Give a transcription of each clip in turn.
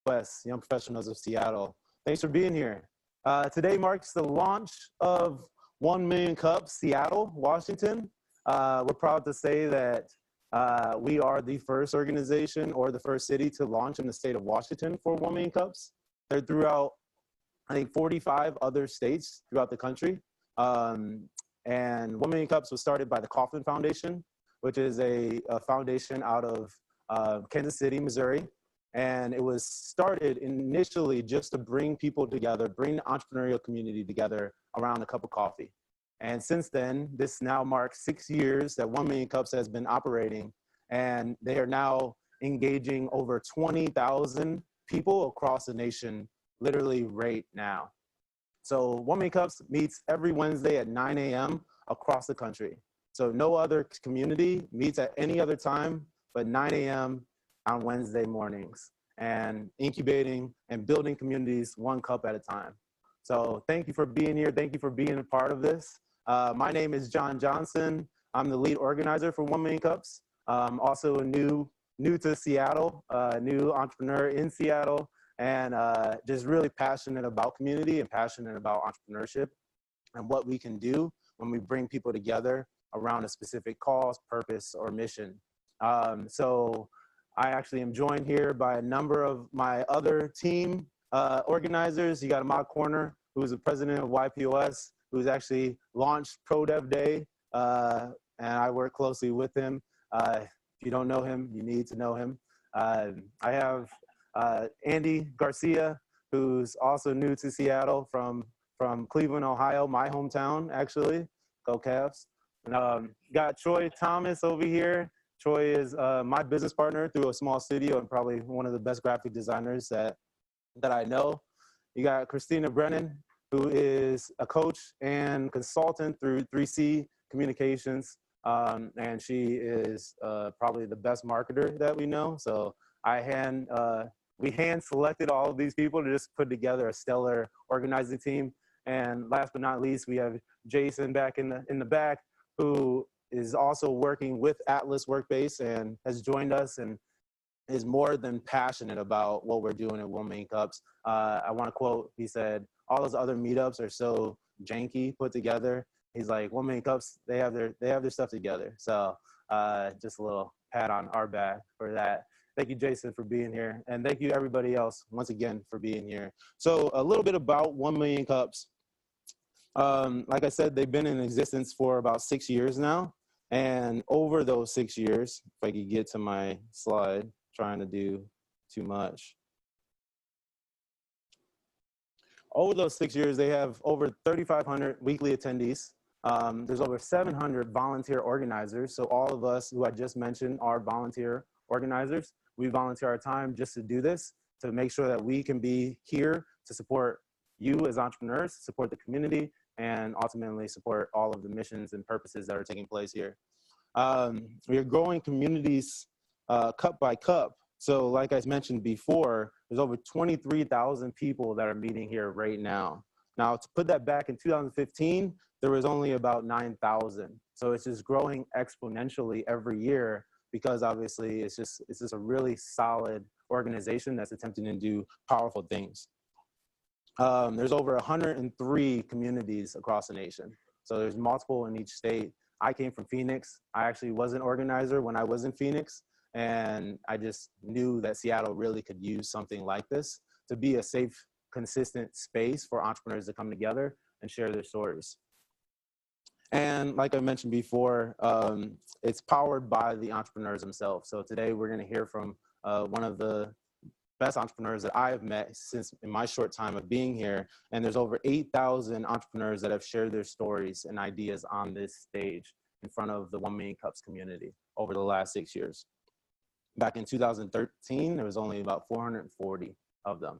WS, Young Professionals of Seattle. Thanks for being here. Today marks the launch of 1 Million Cups Seattle, Washington. We're proud to say that we are the first organization or the first city to launch in the state of Washington for 1 Million Cups. They're throughout, I think, 45 other states throughout the country. And 1 Million Cups was started by the Kauffman Foundation, which is a foundation out of Kansas City, Missouri. And it was started initially just to bring people together, bring the entrepreneurial community together around a cup of coffee. And since then, this now marks 6 years that 1 Million Cups has been operating, and they are now engaging over 20,000 people across the nation, literally right now. So 1 Million Cups meets every Wednesday at 9 a.m. across the country. So no other community meets at any other time but 9 a.m. on Wednesday mornings, and incubating and building communities 1 cup at a time. So thank you for being here. Thank you for being a part of this. My name is John Johnson. I'm the lead organizer for 1 Million Cups. Also new to Seattle, new entrepreneur in Seattle, and just really passionate about community and passionate about entrepreneurship and what we can do when we bring people together around a specific cause, purpose, or mission. So I actually am joined here by a number of my other team organizers. You got Ahmad Corner, who's the president of YPOS, who's actually launched ProDev Day, and I work closely with him. If you don't know him, you need to know him. I have Andy Garcia, who's also new to Seattle from Cleveland, Ohio, my hometown, actually. Go Cavs. And, got Troy Thomas over here. Troy is my business partner through a small studio and probably one of the best graphic designers that I know. You got Christina Brennan, who is a coach and consultant through 3C Communications. And she is probably the best marketer that we know. So we hand selected all of these people to just put together a stellar organizing team. And last but not least, we have Jason back in the back, who is also working with Atlas Workbase and has joined us and is more than passionate about what we're doing at 1 Million Cups. I want to quote, he said, all those other meetups are so janky put together. He's like, 1 Million Cups, they have their stuff together. So just a little pat on our back for that. Thank you, Jason, for being here. And thank you, everybody else, once again, for being here. So a little bit about 1 Million Cups. Like I said, they've been in existence for about 6 years now. And over those 6 years, if I could get to my slide, trying to do too much. Over those 6 years, they have over 3,500 weekly attendees. There's over 700 volunteer organizers. So all of us who I just mentioned are volunteer organizers. We volunteer our time just to do this, to make sure that we can be here to support you as entrepreneurs, support the community, and ultimately support all of the missions and purposes that are taking place here. We are growing communities cup by cup. So like I mentioned before, there's over 23,000 people that are meeting here right now. Now, to put that back in 2015, there was only about 9,000. So it's just growing exponentially every year, because obviously it's just a really solid organization that's attempting to do powerful things. There's over 103 communities across the nation. So there's multiple in each state. I came from Phoenix. I actually was an organizer when I was in Phoenix, and I just knew that Seattle really could use something like this to be a safe, consistent space for entrepreneurs to come together and share their stories. And like I mentioned before, it's powered by the entrepreneurs themselves. So today we're gonna hear from one of the best entrepreneurs that I have met since in my short time of being here. And there's over 8,000 entrepreneurs that have shared their stories and ideas on this stage in front of the 1 Million Cups community over the last 6 years. Back in 2013, there was only about 440 of them.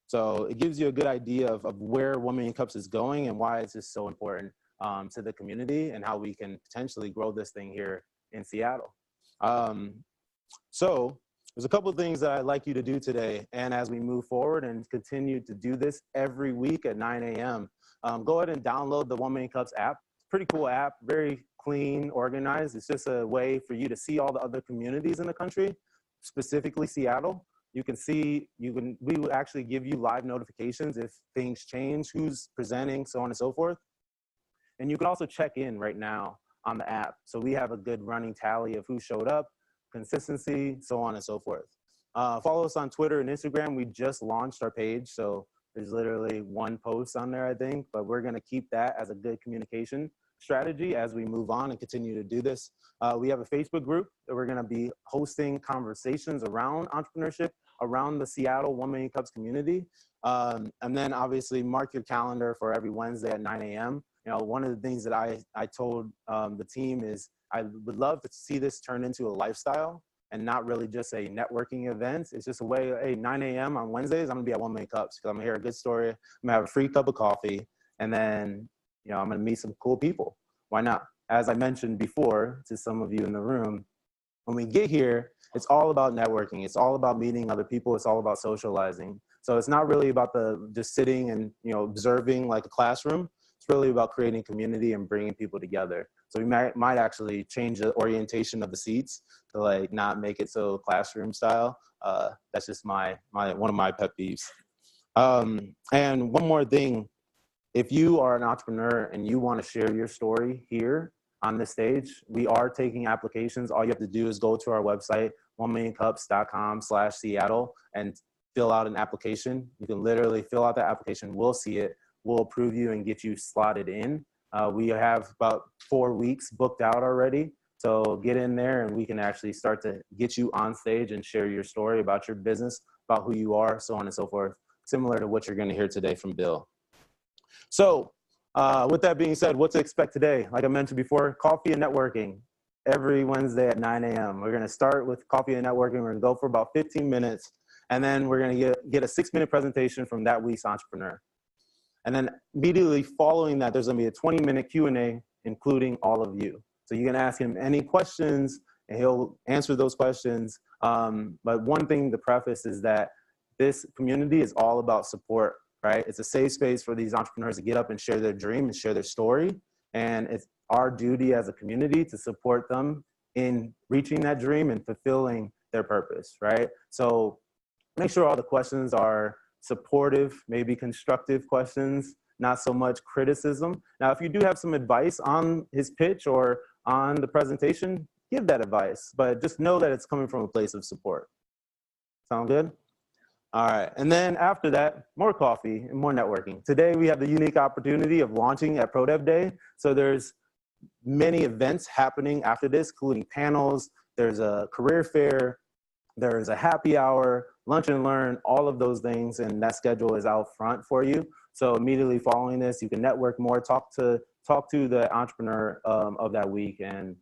So it gives you a good idea of where 1 Million Cups is going and why it's just so important to the community and how we can potentially grow this thing here in Seattle. So there's a couple of things that I'd like you to do today, and as we move forward and continue to do this every week at 9 a.m., go ahead and download the 1 Million Cups app. It's a pretty cool app, very clean, organized. It's just a way for you to see all the other communities in the country, specifically Seattle, You can see, we will actually give you live notifications if things change, who's presenting, so on and so forth. And you can also check in right now on the app. So we have a good running tally of who showed up, consistency, so on and so forth. Follow us on Twitter and Instagram. We just launched our page, so there's literally one post on there, I think, but we're gonna keep that as a good communication strategy as we move on and continue to do this. We have a Facebook group that we're gonna be hosting conversations around entrepreneurship, around the Seattle 1 Million Cups community. And then obviously mark your calendar for every Wednesday at 9 a.m. You know, one of the things that I told the team is I would love to see this turn into a lifestyle and not really just a networking event. It's just a way, hey, 9 a.m. on Wednesdays, I'm gonna be at 1 Million Cups because I'm gonna hear a good story. I'm gonna have a free cup of coffee, and then, you know, I'm gonna meet some cool people. Why not? As I mentioned before to some of you in the room, when we get here, it's all about networking. It's all about meeting other people. It's all about socializing. So it's not really about just sitting and, you know, observing like a classroom. It's really about creating community and bringing people together. So we might actually change the orientation of the seats to like not make it so classroom style. That's just one of my pet peeves. And one more thing, if you are an entrepreneur and you want to share your story here on this stage, we are taking applications. All you have to do is go to our website, 1millioncups.com/Seattle, and fill out an application. You can literally fill out that application. We'll see it. We'll approve you and get you slotted in. We have about 4 weeks booked out already. So get in there and we can actually start to get you on stage and share your story about your business, about who you are, so on and so forth, similar to what you're going to hear today from Bill. So with that being said, what to expect today? Like I mentioned before, coffee and networking every Wednesday at 9 a.m. We're going to start with coffee and networking. We're going to go for about 15 minutes, and then we're going to get a 6-minute presentation from that week's entrepreneur. And then immediately following that, there's going to be a 20-minute Q&A, including all of you. So you can ask him any questions, and he'll answer those questions. But one thing to preface is that this community is all about support, right? It's a safe space for these entrepreneurs to get up and share their dream and share their story. And it's our duty as a community to support them in reaching that dream and fulfilling their purpose, right? So make sure all the questions are supportive, maybe constructive questions, not so much criticism. Now, if you do have some advice on his pitch or on the presentation, give that advice, but just know that it's coming from a place of support. Sound good? All right, and then after that, more coffee and more networking. Today, we have the unique opportunity of launching at ProDev Day. So there's many events happening after this, including panels, there's a career fair, there's a happy hour, lunch and learn, all of those things, and that schedule is out front for you. So immediately following this, you can network more, talk to the entrepreneur of that week, and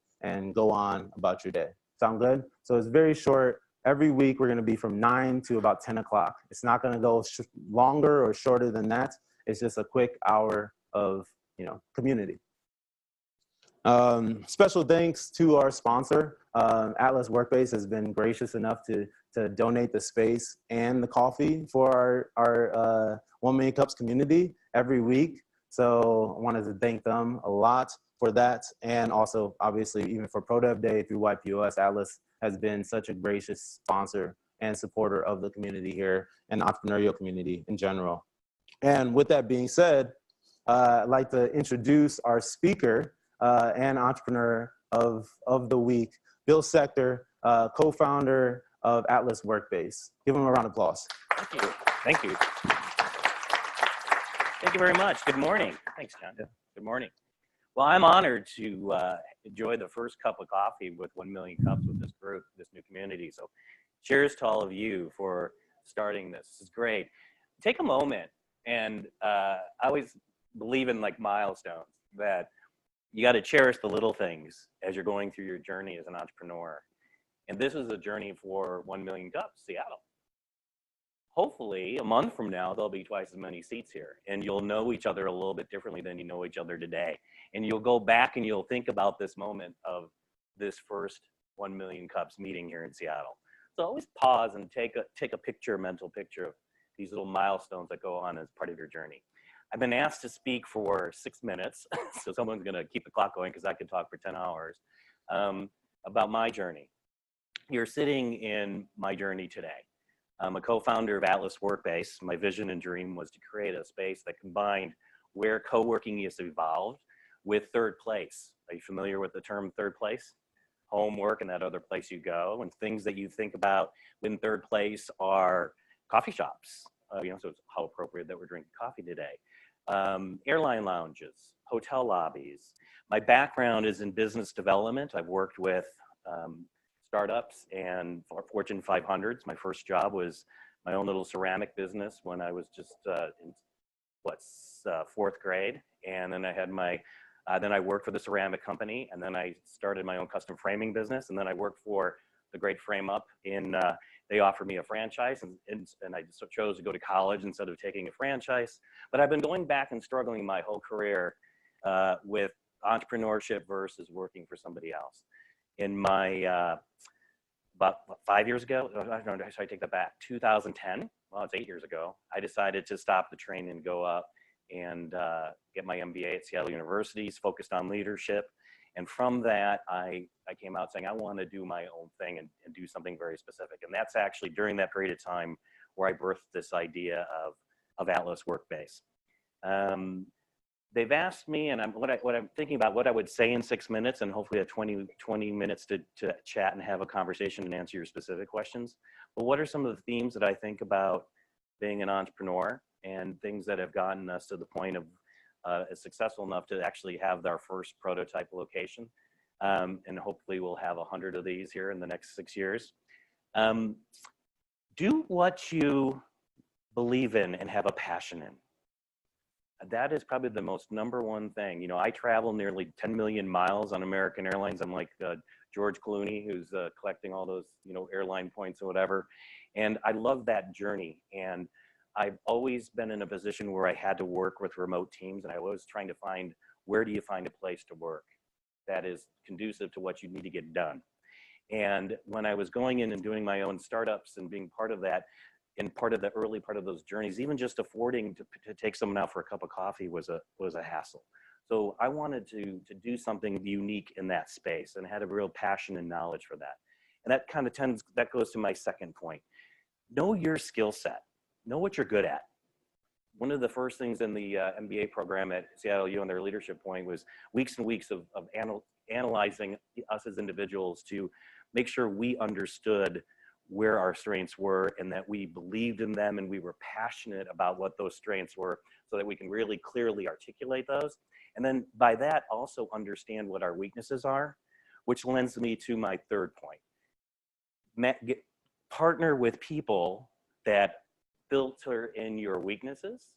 go on about your day. Sound good? So it's very short. Every week we're going to be from 9 to about 10 o'clock. It's not going to go longer or shorter than that. It's just a quick hour of, you know, community. Special thanks to our sponsor. Atlas Workbase has been gracious enough to donate the space and the coffee for our 1 Million Cups community every week. So I wanted to thank them a lot for that. And also, obviously, even for ProDev Day through YPOS, Atlas has been such a gracious sponsor and supporter of the community here and the entrepreneurial community in general. And with that being said, I'd like to introduce our speaker and entrepreneur of the week, Bill Sector, co-founder of Atlas Workbase. Give him a round of applause. Thank you. Thank you. Thank you very much. Good morning. Thanks, John. Good morning. Well, I'm honored to enjoy the first cup of coffee with 1 Million Cups with this group, this new community. So cheers to all of you for starting this. This is great. Take a moment, and I always believe in like milestones, that you got to cherish the little things as you're going through your journey as an entrepreneur. And this is a journey for 1 Million Cups, Seattle. Hopefully, a month from now, there'll be twice as many seats here, and you'll know each other a little bit differently than you know each other today. And you'll go back and you'll think about this moment of this first 1 Million Cups meeting here in Seattle. So always pause and take a picture, a mental picture of these little milestones that go on as part of your journey. I've been asked to speak for 6 minutes, so someone's gonna keep the clock going because I could talk for 10 hours, about my journey. You're sitting in my journey today. I'm a co-founder of Atlas Workbase. My vision and dream was to create a space that combined where co-working has evolved with third place. Are you familiar with the term third place? Home, work, and that other place you go. And things that you think about in third place are coffee shops. So it's how appropriate that we're drinking coffee today. Airline lounges, hotel lobbies. My background is in business development. I've worked with startups and Fortune 500s. My first job was my own little ceramic business when I was just in fourth grade. And then I had then I worked for the ceramic company, and then I started my own custom framing business. And then I worked for the Great Frame Up they offered me a franchise, and I just chose to go to college instead of taking a franchise. But I've been going back and struggling my whole career with entrepreneurship versus working for somebody else. In my, about 5 years ago, sorry, I take that back, 2010, well, it's 8 years ago, I decided to stop the train and go up and get my MBA at Seattle University, focused on leadership. And from that, I came out saying, I want to do my own thing and do something very specific. And that's actually during that period of time where I birthed this idea of Atlas Workbase. They've asked me, and what I'm thinking about, what I would say in 6 minutes, and hopefully have 20 minutes to chat and have a conversation and answer your specific questions. But what are some of the themes that I think about being an entrepreneur and things that have gotten us to the point of successful enough to actually have our first prototype location. And hopefully we'll have 100 of these here in the next 6 years. Do what you believe in and have a passion in. That is probably the most #1 thing. You know, I travel nearly 10 million miles on American Airlines. I'm like George Clooney, who's collecting all those, airline points or whatever. And I love that journey. And I've always been in a position where I had to work with remote teams, and I was trying to find, where do you find a place to work that is conducive to what you need to get done? And when I was going in and doing my own startups and being part of that, and part of the early part of those journeys, even just affording to take someone out for a cup of coffee was a hassle. So I wanted to do something unique in that space, and had a real passion and knowledge for that. And that goes to my second point. Know your skill set. Know what you're good at. One of the first things in the MBA program at Seattle U on their leadership point was weeks and weeks of analyzing us as individuals to make sure we understood where our strengths were and that we believed in them and we were passionate about what those strengths were, so that we can really clearly articulate those. And then by that, also understand what our weaknesses are, which lends me to my third point. Partner with people that filter in your weaknesses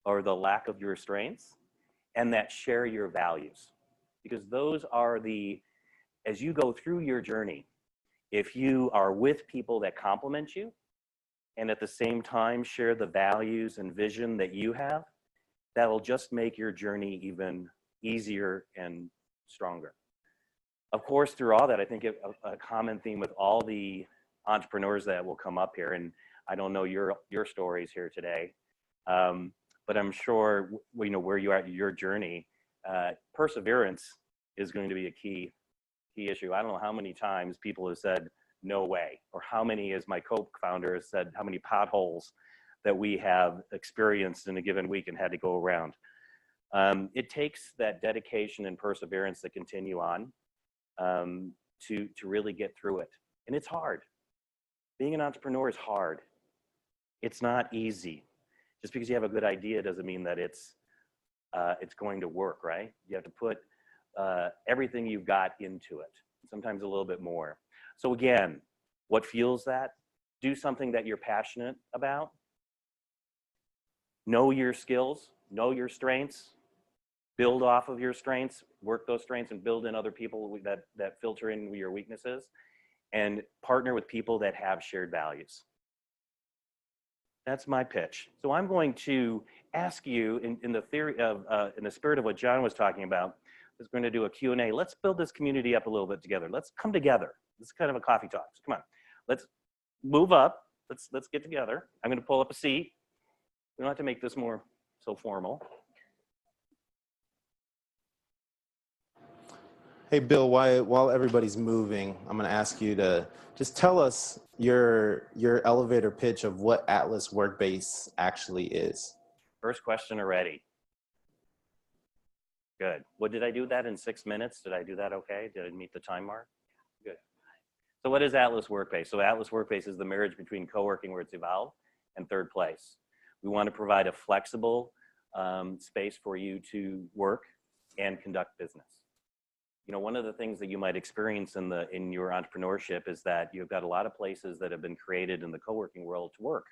or the lack of your strengths, and that share your values. Because those are as you go through your journey, if you are with people that complement you and at the same time share the values and vision that you have, that'll just make your journey even easier and stronger. Of course, through all that, I think a common theme with all the entrepreneurs that will come up here, and I don't know your stories here today, but I'm sure where you are at your journey. Perseverance is going to be a key issue. I don't know how many times people have said no way, or how many, as my co-founder has said, how many potholes that we have experienced in a given week and had to go around. It takes that dedication and perseverance to continue on, to really get through it, and it's hard. Being an entrepreneur is hard. It's not easy. Just because you have a good idea doesn't mean that it's going to work, right? You have to put everything you've got into it, sometimes a little bit more. So again, what fuels that? Do something that you're passionate about. Know your skills, know your strengths, build off of your strengths, work those strengths, and build in other people that filter in your weaknesses, and partner with people that have shared values. That's my pitch. So I'm going to ask you, in the theory of, in the spirit of what John was talking about, is going to do a Q&A. Let's build this community up a little bit together. Let's come together. This is kind of a coffee talk. So come on, let's move up. Let's get together. I'm going to pull up a seat. We don't have to make this more so formal. Hey, Bill, while everybody's moving, I'm going to ask you to just tell us your elevator pitch of what Atlas Workbase actually is. First question already. Good. What did I do that in 6 minutes? Did I do that okay? Did I meet the time mark? Good. So what is Atlas Workbase? So Atlas Workbase is the marriage between coworking, where it's evolved, and third place. We want to provide a flexible space for you to work and conduct business. You know, one of the things that you might experience in your entrepreneurship is that you've got a lot of places that have been created in the co-working world to work.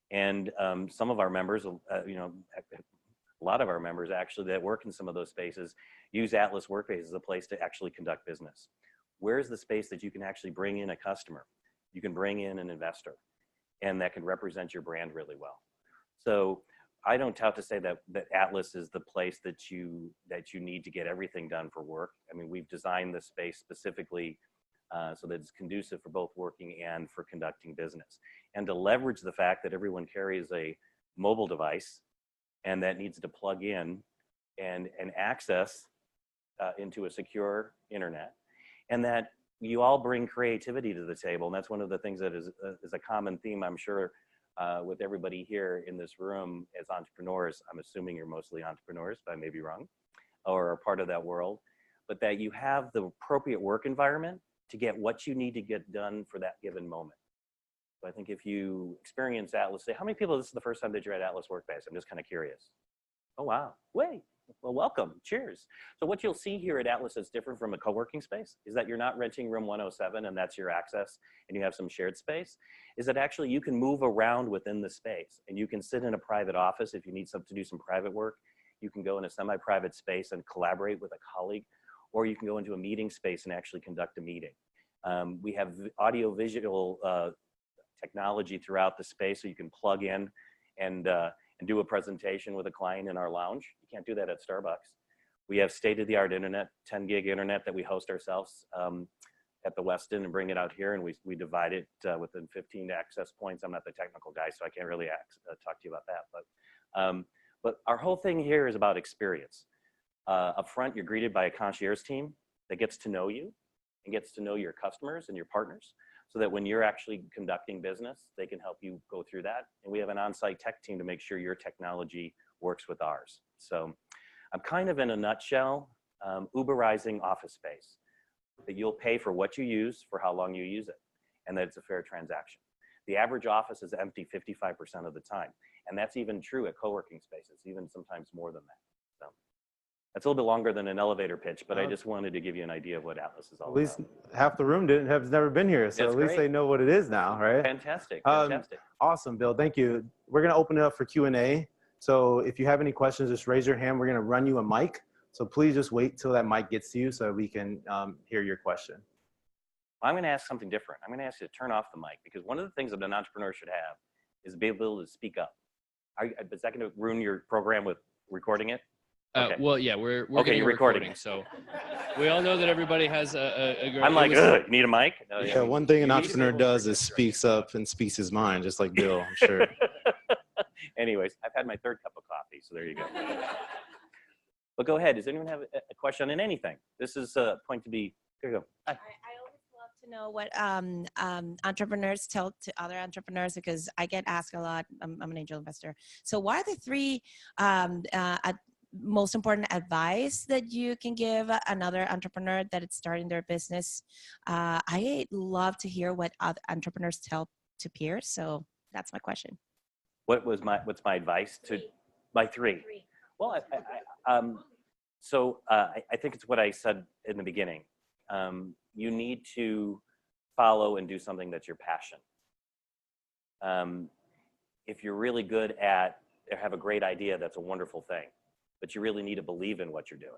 And some of our members, you know, a lot of our members actually that work in some of those spaces use Atlas Workbase as a place to actually conduct business. Where's the space that you can actually bring in a customer? You can bring in an investor, and that can represent your brand really well. So I don't tout to say that Atlas is the place that you need to get everything done for work. I mean, we've designed this space specifically so that it's conducive for both working and for conducting business. And to leverage the fact that everyone carries a mobile device and that needs to plug in and access into a secure internet, and that you all bring creativity to the table. And that's one of the things that is a common theme, I'm sure, with everybody here in this room as entrepreneurs. I'm assuming you're mostly entrepreneurs, but I may be wrong, or are part of that world, but that you have the appropriate work environment to get what you need to get done for that given moment. So I think if you experience Atlas, say, how many people, this is the first time that you're at Atlas Workbase? I'm just kind of curious. Oh, wow. Wait. Well, welcome. Cheers. So what you'll see here at Atlas that's different from a co-working space is that you're not renting room 107 and that's your access and you have some shared space, is that actually you can move around within the space and you can sit in a private office if you need to do some private work. You can go in a semi-private space and collaborate with a colleague, or you can go into a meeting space and actually conduct a meeting. We have audio-visual technology throughout the space, so you can plug in and do a presentation with a client in our lounge. You can't do that at Starbucks. We have state-of-the-art internet, 10 gig internet that we host ourselves at the Westin and bring it out here, and we divide it within 15 access points. I'm not the technical guy, so I can't really talk to you about that. But our whole thing here is about experience. Up front, you're greeted by a concierge team that gets to know you and gets to know your customers and your partners, so that when you're actually conducting business, they can help you go through that. And we have an on-site tech team to make sure your technology works with ours. So I'm kind of, in a nutshell, Uberizing office space, that you'll pay for what you use for how long you use it, and that it's a fair transaction. The average office is empty 55% of the time. And that's even true at co-working spaces, even sometimes more than that. So that's a little bit longer than an elevator pitch, but I just wanted to give you an idea of what Atlas is all about. At least half the room has never been here, so That's at least great. they know what it is now, right? Fantastic, fantastic. Awesome, Bill. Thank you. We're going to open it up for Q&A. So if you have any questions, just raise your hand. We're going to run you a mic. So please just wait till that mic gets to you so we can hear your question. I'm going to ask something different. I'm going to ask you to turn off the mic, because one of the things that an entrepreneur should have is be able to speak up. Is that going to ruin your program with recording it? Okay. Well, yeah, we're okay, you're recording. So we all know that everybody has a great... I'm like, you need a mic? No, yeah, one thing an entrepreneur does is speaks up and speaks his mind, just like Bill, I'm sure. Anyways, I've had my third cup of coffee, so there you go. But go ahead. Does anyone have a question on anything? This is a point to be... Here you go. Hi. I always love to know what entrepreneurs tell to other entrepreneurs, because I get asked a lot. I'm an angel investor. So what are the three most important advice that you can give another entrepreneur that is starting their business? I love to hear what other entrepreneurs tell to peers. So that's my question. What's my advice to my three? Well, I think it's what I said in the beginning. You need to follow and do something that's your passion. If you're really good at, or have a great idea, that's a wonderful thing, but you really need to believe in what you're doing.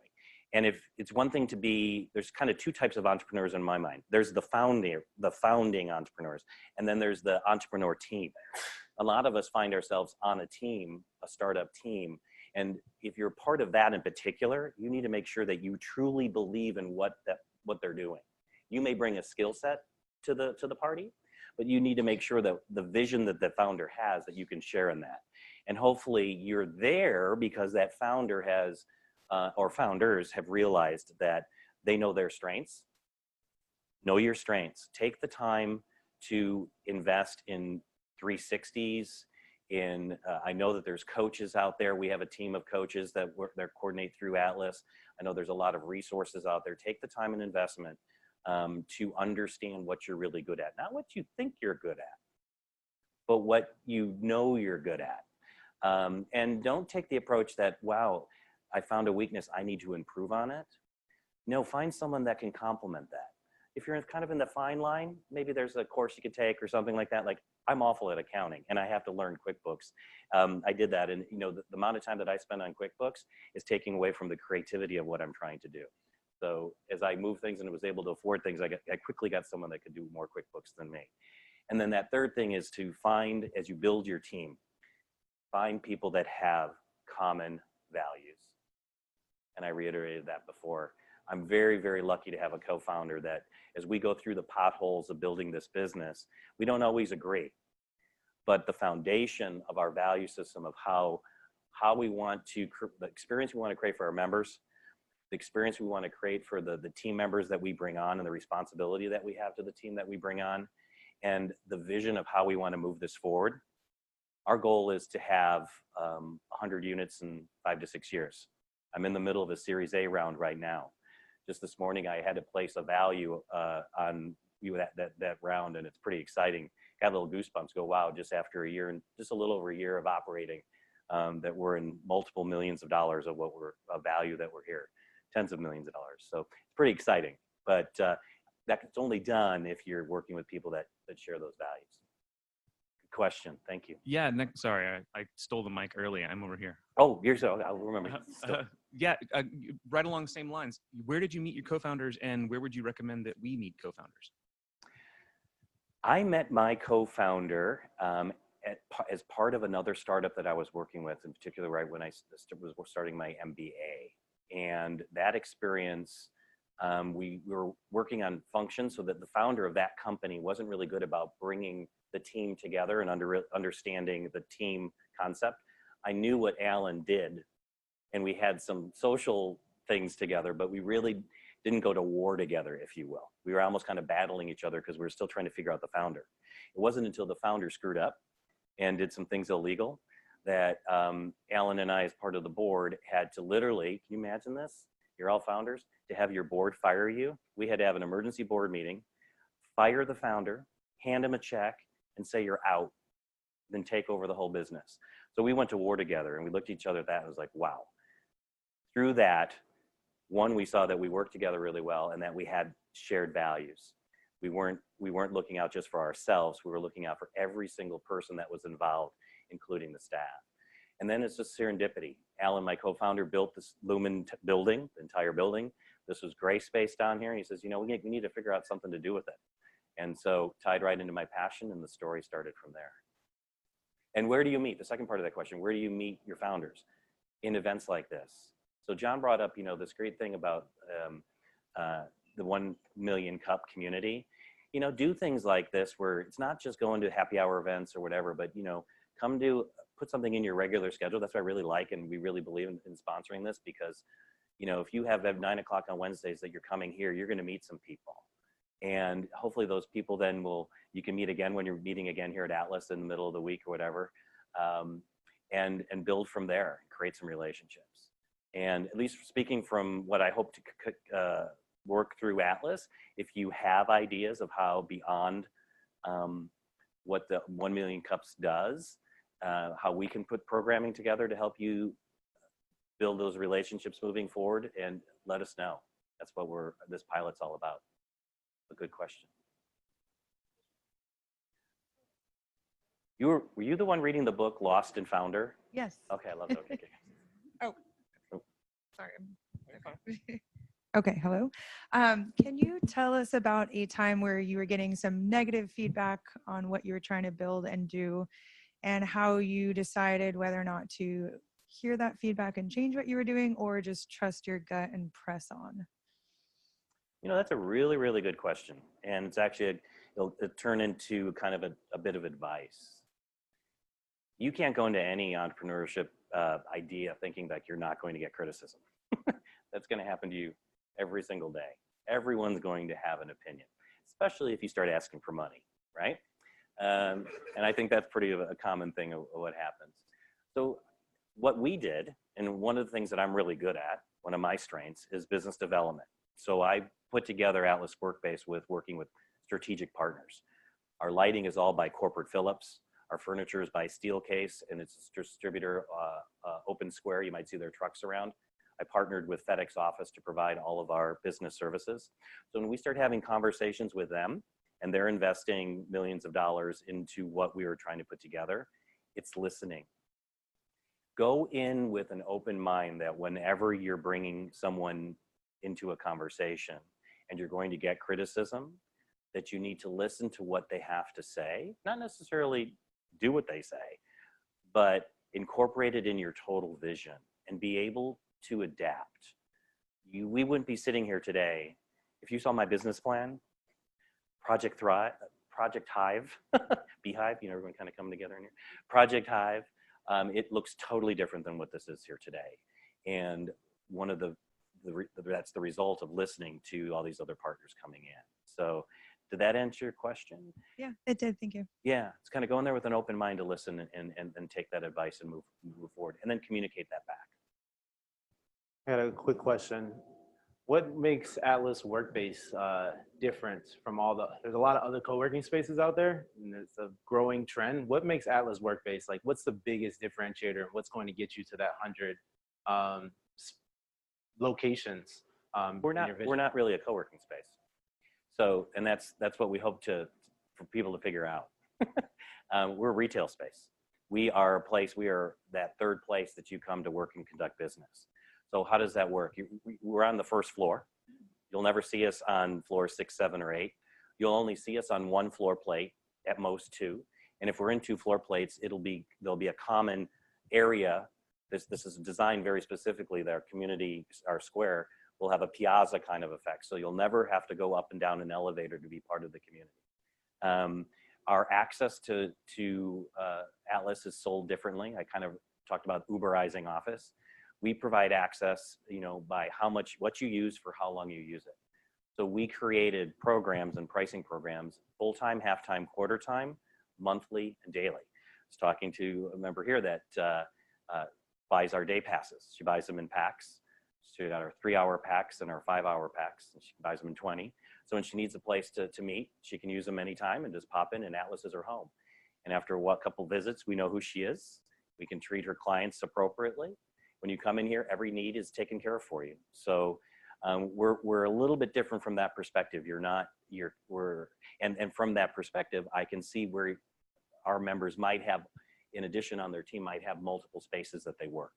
And if it's one thing to be, there's kind of two types of entrepreneurs in my mind. There's the founding entrepreneurs, and then there's the entrepreneur team. A lot of us find ourselves on a team, a startup team. And if you're part of that in particular, you need to make sure that you truly believe in what they're doing. You may bring a skill set to the party, but you need to make sure that the vision that the founder has, that you can share in that. And hopefully you're there because that founder has, or founders have realized that they know their strengths. Know your strengths. Take the time to invest in 360s. I know that there's coaches out there. We have a team of coaches that coordinate through Atlas. I know there's a lot of resources out there. Take the time and investment to understand what you're really good at. Not what you think you're good at, but what you know you're good at. And don't take the approach that, wow, I found a weakness, I need to improve on it. No, find someone that can complement that. If you're kind of in the fine line, maybe there's a course you could take or something like that. Like, I'm awful at accounting and I have to learn QuickBooks. I did that, and the amount of time that I spend on QuickBooks is taking away from the creativity of what I'm trying to do. So as I moved things and was able to afford things, I quickly got someone that could do more QuickBooks than me. And then that third thing is to find, as you build your team, find people that have common values. And I reiterated that before. I'm very, very lucky to have a co-founder that, as we go through the potholes of building this business, we don't always agree. But the foundation of our value system of how we want to, the experience we want to create for our members, the experience we want to create for the team members that we bring on, and the responsibility that we have to the team that we bring on, and the vision of how we want to move this forward. Our goal is to have 100 units in 5 to 6 years. I'm in the middle of a Series A round right now. Just this morning, I had to place a value on that round, and it's pretty exciting. Got little goosebumps. Go, wow! Just after a year, and just a little over a year of operating, that we're in multiple millions of dollars of value that we're here, tens of millions of dollars. So it's pretty exciting. But that's only done if you're working with people that share those values. Good question. Thank you. Yeah. Sorry, I stole the mic early. I'm over here. Oh, I'll remember. Yeah, right along the same lines. Where did you meet your co-founders, and where would you recommend that we meet co-founders? I met my co-founder as part of another startup that I was working with, in particular, right when I was starting my MBA. And that experience, we were working on functions so that the founder of that company wasn't really good about bringing the team together and understanding the team concept. I knew what Alan did, and we had some social things together, but we really didn't go to war together, if you will. We were almost kind of battling each other because we were still trying to figure out the founder. It wasn't until the founder screwed up and did some things illegal that Alan and I, as part of the board, had to literally, can you imagine this? You're all founders, to have your board fire you. We had to have an emergency board meeting, fire the founder, hand him a check, and say you're out, then take over the whole business. So we went to war together, and we looked at each other at that and was like, wow. Through that, one, we saw that we worked together really well and that we had shared values. We weren't looking out just for ourselves. We were looking out for every single person that was involved, including the staff. And then it's just serendipity. Alan, my co-founder, built this Lumen building, the entire building. This was gray space down here. And he says, we need to figure out something to do with it. And so tied right into my passion, and the story started from there. And where do you meet? The second part of that question, where do you meet your founders? In events like this. So John brought up, this great thing about the 1 million cup community. Do things like this where it's not just going to happy hour events or whatever, but put something in your regular schedule. That's what I really like, and we really believe in sponsoring this because, if you have at 9 o'clock on Wednesdays that you're coming here, you're going to meet some people. And hopefully those people then you can meet again when you're meeting again here at Atlas in the middle of the week or whatever, and build from there, create some relationships. And at least speaking from what I hope to work through Atlas, if you have ideas of how beyond what the 1 Million Cups does, how we can put programming together to help you build those relationships moving forward, and let us know. That's what this pilot's all about. A good question. Were you the one reading the book Lost and Founder? Yes. Okay, I love it. Okay. Oh, sorry. Okay, hello. Can you tell us about a time where you were getting some negative feedback on what you were trying to build and do, and how you decided whether or not to hear that feedback and change what you were doing, or just trust your gut and press on? That's a really, really good question. And it's actually, it'll turn into kind of a bit of advice. You can't go into any entrepreneurship idea thinking that you're not going to get criticism. That's going to happen to you every single day. Everyone's going to have an opinion, especially if you start asking for money, right? And I think that's pretty of a common thing of what happens. So what we did, and one of the things that I'm really good at, one of my strengths, is business development. So I put together Atlas Workbase with working with strategic partners. Our lighting is all by Corporate Phillips. Our furniture is by Steelcase, and it's a distributor, Open Square. You might see their trucks around. I partnered with FedEx Office to provide all of our business services. So when we start having conversations with them, and they're investing millions of dollars into what we were trying to put together, it's listening. Go in with an open mind that whenever you're bringing someone into a conversation and you're going to get criticism, that you need to listen to what they have to say, not necessarily do what they say, but incorporate it in your total vision and be able to adapt. We wouldn't be sitting here today if you saw my business plan, Project Hive, Beehive, you know, everyone kind of coming together in here. Project Hive, it looks totally different than what this is here today. And one of that's the result of listening to all these other partners coming in. So did that answer your question? Yeah, it did. Thank you. Yeah, it's kind of go in there with an open mind to listen and take that advice and move forward, and then communicate that back. I had a quick question. What makes Atlas Workbase different from there's a lot of other co-working spaces out there, and it's a growing trend. What makes Atlas Workbase, like, what's the biggest differentiator, and what's going to get you to that 100 locations? We're not really a co-working space. So, and that's what we hope for people to figure out. We're a retail space. We are a place, we are that third place that you come to work and conduct business. So how does that work? We're on the first floor. You'll never see us on floor 6, 7, or 8. You'll only see us on one floor plate, at most 2. And if we're in 2 floor plates, there'll be a common area. This is designed very specifically that our community, our square, will have a piazza kind of effect. So you'll never have to go up and down an elevator to be part of the community. Our access to Atlas is sold differently. I kind of talked about Uberizing office. We provide access, you know, by what you use for how long you use it. So we created programs and pricing programs, full-time, half-time, quarter-time, monthly, and daily. I was talking to a member here that buys our day passes. She buys them in packs. She got our 3-hour packs and our 5-hour packs, and she buys them in 20. So when she needs a place to meet, she can use them anytime and just pop in, and Atlas is her home. And after a couple visits, we know who she is. We can treat her clients appropriately. When you come in here, every need is taken care of for you. So we're a little bit different from that perspective. And from that perspective, I can see where our members might have, in addition on their team, might have multiple spaces that they work.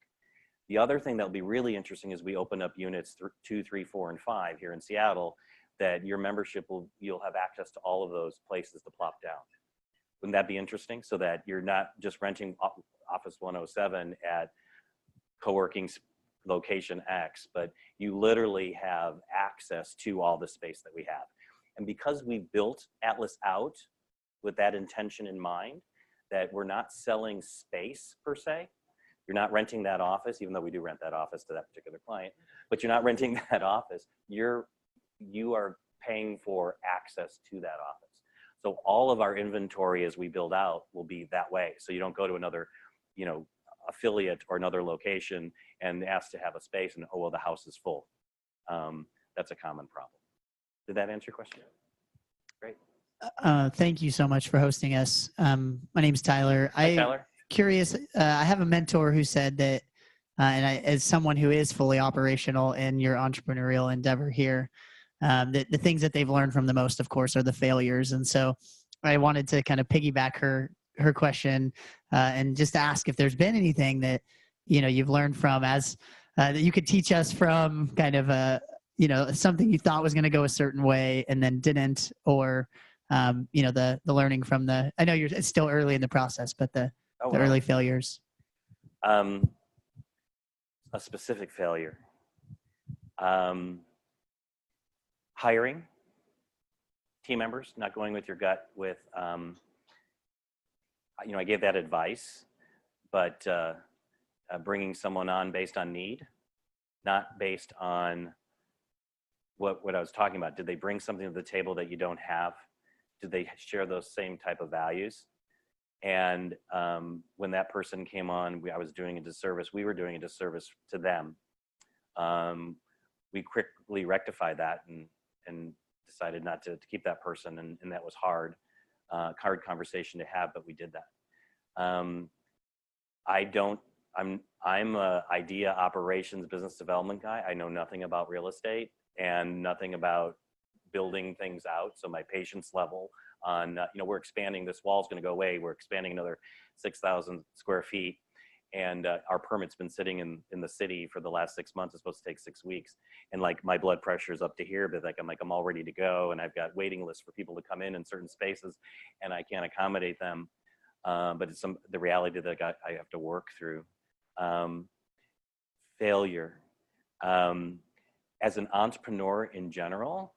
The other thing that'll be really interesting is we open up units 2, 3, 4, and 5 here in Seattle, that your membership you'll have access to all of those places to plop down. Wouldn't that be interesting? So that you're not just renting Office 107 at co-working location X, but you literally have access to all the space that we have. And because we built Atlas out with that intention in mind, that we're not selling space per se. You're not renting that office, even though we do rent that office to that particular client, but you're not renting that office. You are paying for access to that office. So all of our inventory as we build out will be that way. So you don't go to another, you know, affiliate or another location and ask to have a space and, oh, well, the house is full. That's a common problem. Did that answer your question? Great. Thank you so much for hosting us. My name's Tyler. Hi, Tyler. Curious, I have a mentor who said that, as someone who is fully operational in your entrepreneurial endeavor here, the things that they've learned from the most, of course, are the failures. And so I wanted to kind of piggyback her question and just ask if there's been anything that, you know, you've learned from that you could teach us from, kind of something you thought was going to go a certain way and then didn't, or the learning from I know it's still early in the process, but the early failures. A specific failure. Hiring team members, not going with your gut with, I gave that advice, but bringing someone on based on need, not based on what I was talking about. Did they bring something to the table that you don't have? Did they share those same type of values? And when that person came on, I was doing a disservice. We were doing a disservice to them. We quickly rectified that and decided not to keep that person, and that was hard conversation to have, but we did that. I'm a idea operations business development guy. I know nothing about real estate and nothing about building things out. So my patience level on, we're expanding, this wall's going to go away. We're expanding another 6,000 square feet. And our permit's been sitting in the city for the last 6 months. It's supposed to take 6 weeks. And like my blood pressure is up to here, but I'm all ready to go. And I've got waiting lists for people to come in certain spaces, and I can't accommodate them. But it's the reality that I have to work through. Failure. As an entrepreneur in general,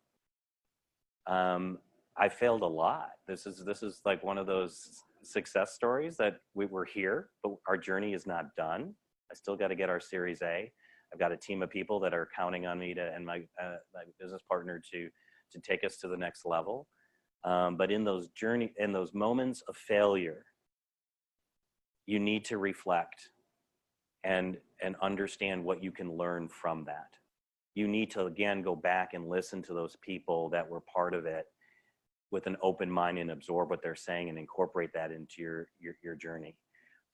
I failed a lot. This is like one of those success stories that we're here, but our journey is not done. I still got to get our Series A. I've got a team of people that are counting on me and my business partner to take us to the next level. But in those moments of failure, you need to reflect and understand what you can learn from that. You need to, again, go back and listen to those people that were part of it with an open mind and absorb what they're saying and incorporate that into your journey.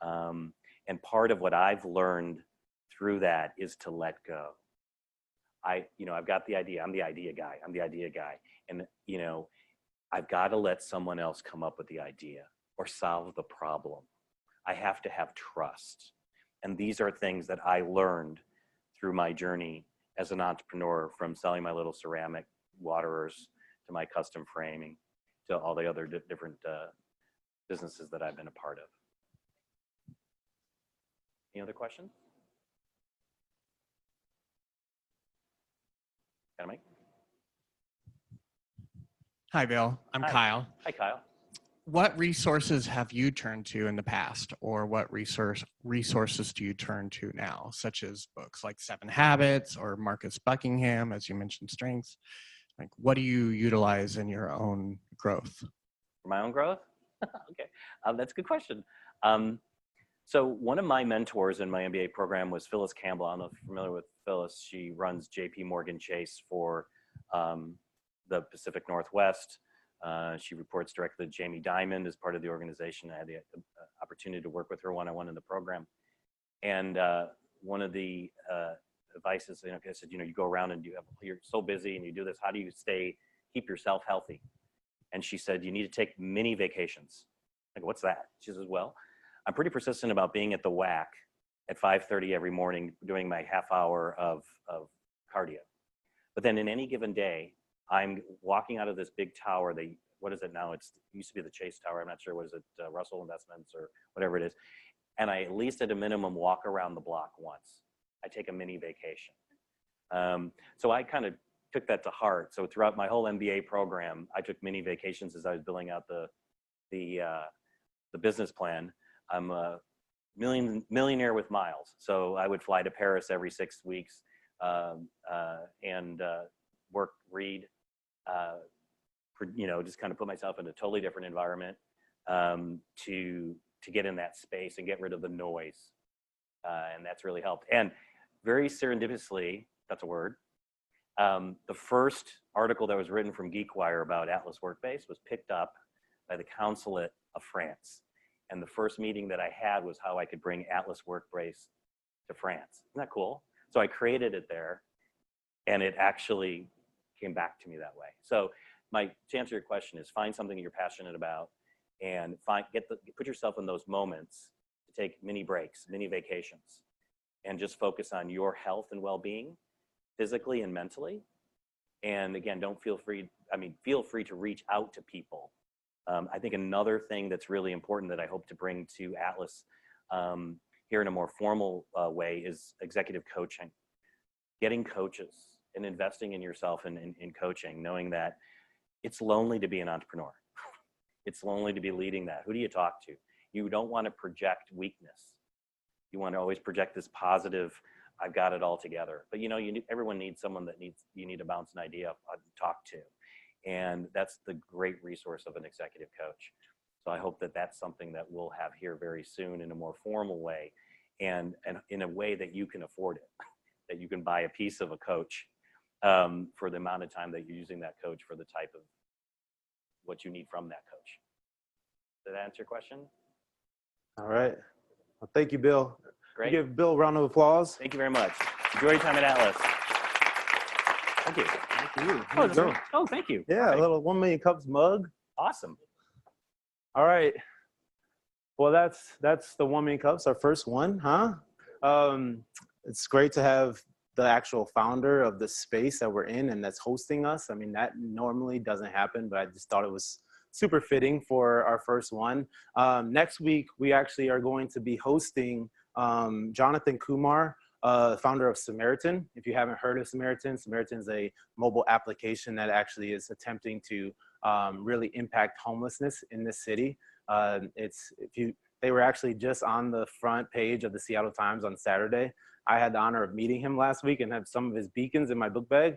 And part of what I've learned through that is to let go. I've got the idea. I'm the idea guy. And, I've got to let someone else come up with the idea or solve the problem. I have to have trust. And these are things that I learned through my journey as an entrepreneur, from selling my little ceramic waterers to my custom framing to all the other different businesses that I've been a part of. Any other questions? Got a mic? Hi, Bill. I'm Hi. Kyle. Hi, Kyle. What resources have you turned to in the past, or what resources do you turn to now, such as books like 7 Habits or Marcus Buckingham, as you mentioned, strengths? Like, what do you utilize in your own growth? For my own growth? Okay, that's a good question. So one of my mentors in my MBA program was Phyllis Campbell. I don't know if you're familiar with Phyllis. She runs JP Morgan Chase for the Pacific Northwest. She reports directly to Jamie Dimon as part of the organization. I had the opportunity to work with her one-on-one in the program. And one of the advices, I said, you go around and you're so busy and you do this, how do you keep yourself healthy? And she said, you need to take mini vacations. I go, what's that? She says, well, I'm pretty persistent about being at the WAC at 5:30 every morning, doing my half hour of cardio. But then in any given day, I'm walking out of this big tower. What is it now? It used to be the Chase Tower. I'm not sure. What is it? Russell Investments or whatever it is. And I, at least at a minimum, walk around the block once. I take a mini vacation. So I kind of took that to heart. So throughout my whole MBA program, I took mini vacations as I was building out the business plan. I'm a millionaire with miles. So I would fly to Paris every 6 weeks and work, read, just kind of put myself in a totally different environment to get in that space and get rid of the noise. And that's really helped. And very serendipitously, that's a word, the first article that was written from GeekWire about Atlas Workbase was picked up by the Consulate of France. And the first meeting that I had was how I could bring Atlas Workbase to France. Isn't that cool? So I created it there, and it actually came back to me that way. So to answer your question is, find something you're passionate about and put yourself in those moments to take mini breaks, mini vacations, and just focus on your health and well-being, physically and mentally. And again, feel free to reach out to people. I think another thing that's really important that I hope to bring to Atlas here in a more formal way is executive coaching. Getting coaches and investing in yourself and in coaching, knowing that it's lonely to be an entrepreneur. It's lonely to be leading that. Who do you talk to? You don't want to project weakness. You want to always project this positive I've got it all together. But you know, everyone needs someone that you need to bounce an idea up and talk to. And that's the great resource of an executive coach. So I hope that that's something that we'll have here very soon in a more formal way, and in a way that you can afford it, that you can buy a piece of a coach for the amount of time that you're using that coach for the type of what you need from that coach. Did that answer your question? All right. Well, thank you, Bill. Great. Give Bill a round of applause. Thank you very much. Enjoy your time at Atlas. Thank you. Thank you. Oh, thank you. Yeah, Perfect. a little 1 million cups mug. Awesome. All right. Well, that's the 1 million cups, our first one, huh? It's great to have the actual founder of the space that we're in and that's hosting us. I mean, that normally doesn't happen, but I just thought it was super fitting for our first one. Next week, we actually are going to be hosting Jonathan Kumar, founder of Samaritan. If you haven't heard of Samaritan, Samaritan is a mobile application that actually is attempting to really impact homelessness in this city. They were actually just on the front page of the Seattle Times on Saturday. I had the honor of meeting him last week and have some of his beacons in my book bag.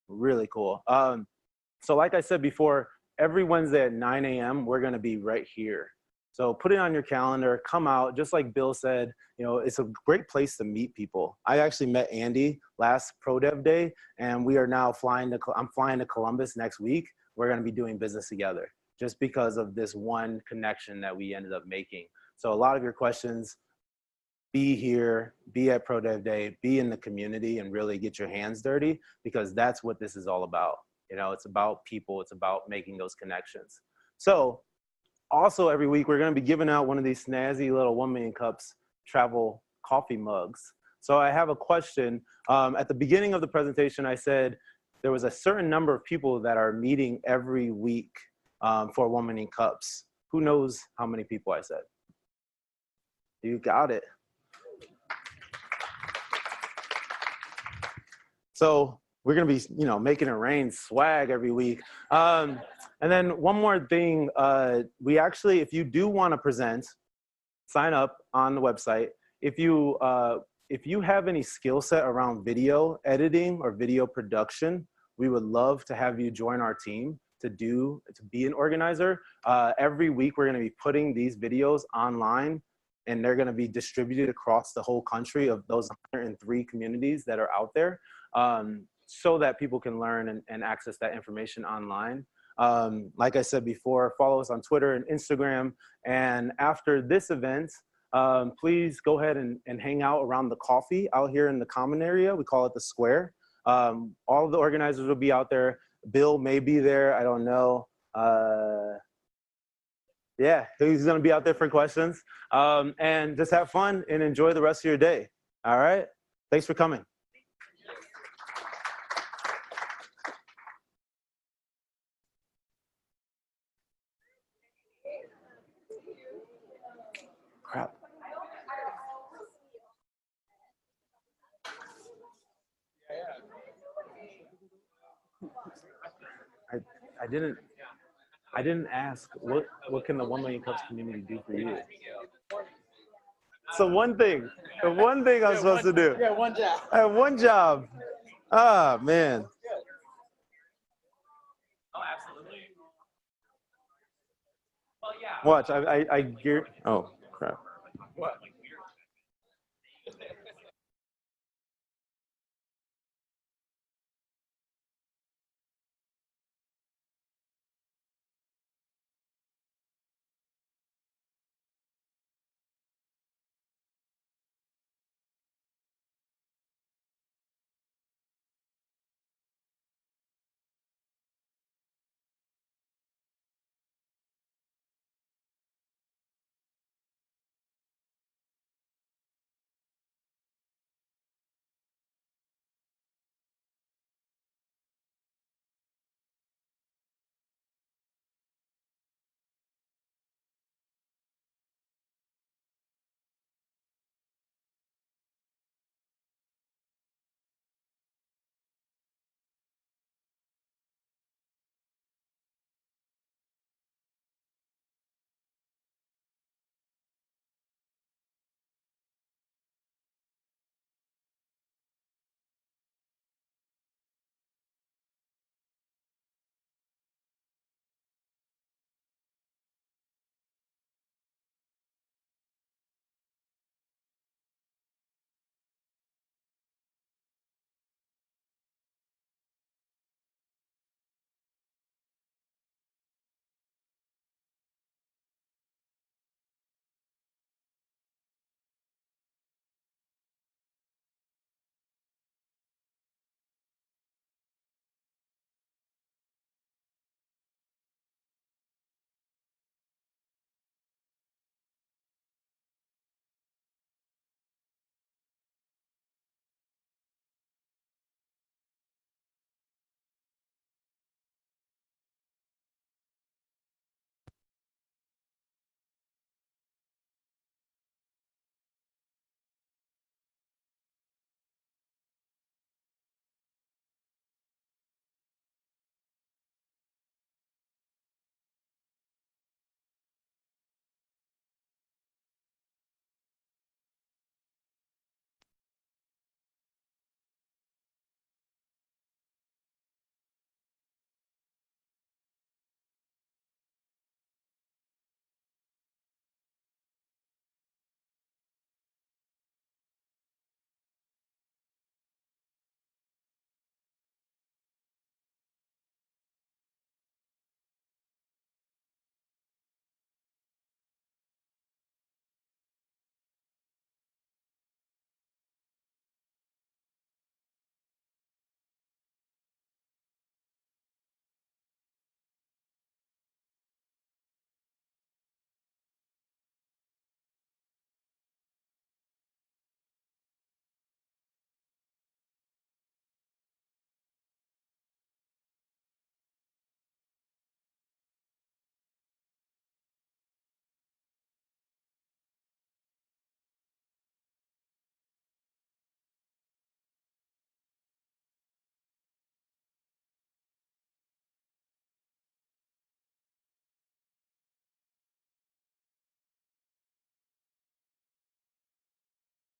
Really cool. So like I said before, every Wednesday at 9 a.m., we're going to be right here. So put it on your calendar, come out. Just like Bill said, you know, it's a great place to meet people. I actually met Andy last Pro Dev Day, and we are now I'm flying to Columbus next week. We're going to be doing business together just because of this one connection that we ended up making. So a lot of your questions, be here, be at Pro Dev Day, be in the community and really get your hands dirty, because that's what this is all about. You know, it's about people, it's about making those connections. So also every week, we're gonna be giving out one of these snazzy little 1 million cups travel coffee mugs. So I have a question. At the beginning of the presentation, I said there was a certain number of people that are meeting every week for 1 million cups. Who knows how many people I said? You got it. So we're gonna be, you know, making it rain swag every week. And then one more thing, we actually, if you do wanna present, sign up on the website. If you have any skill set around video editing or video production, we would love to have you join our team to be an organizer. Every week, we're gonna be putting these videos online, and they're gonna be distributed across the whole country of those 103 communities that are out there, so that people can learn and access that information online. Like I said before, follow us on Twitter and Instagram. And after this event, please go ahead and hang out around the coffee out here in the common area. We call it the square. All of the organizers will be out there. Bill may be there, I don't know. Yeah, he's gonna be out there for questions. And just have fun and enjoy the rest of your day. All right, thanks for coming. Crap. I didn't ask what can the 1 million cups community do for you? So the one thing I'm supposed to do. Yeah, one job. I have one job. Ah, man. Oh, absolutely. Well, yeah. Watch, I gear. Oh.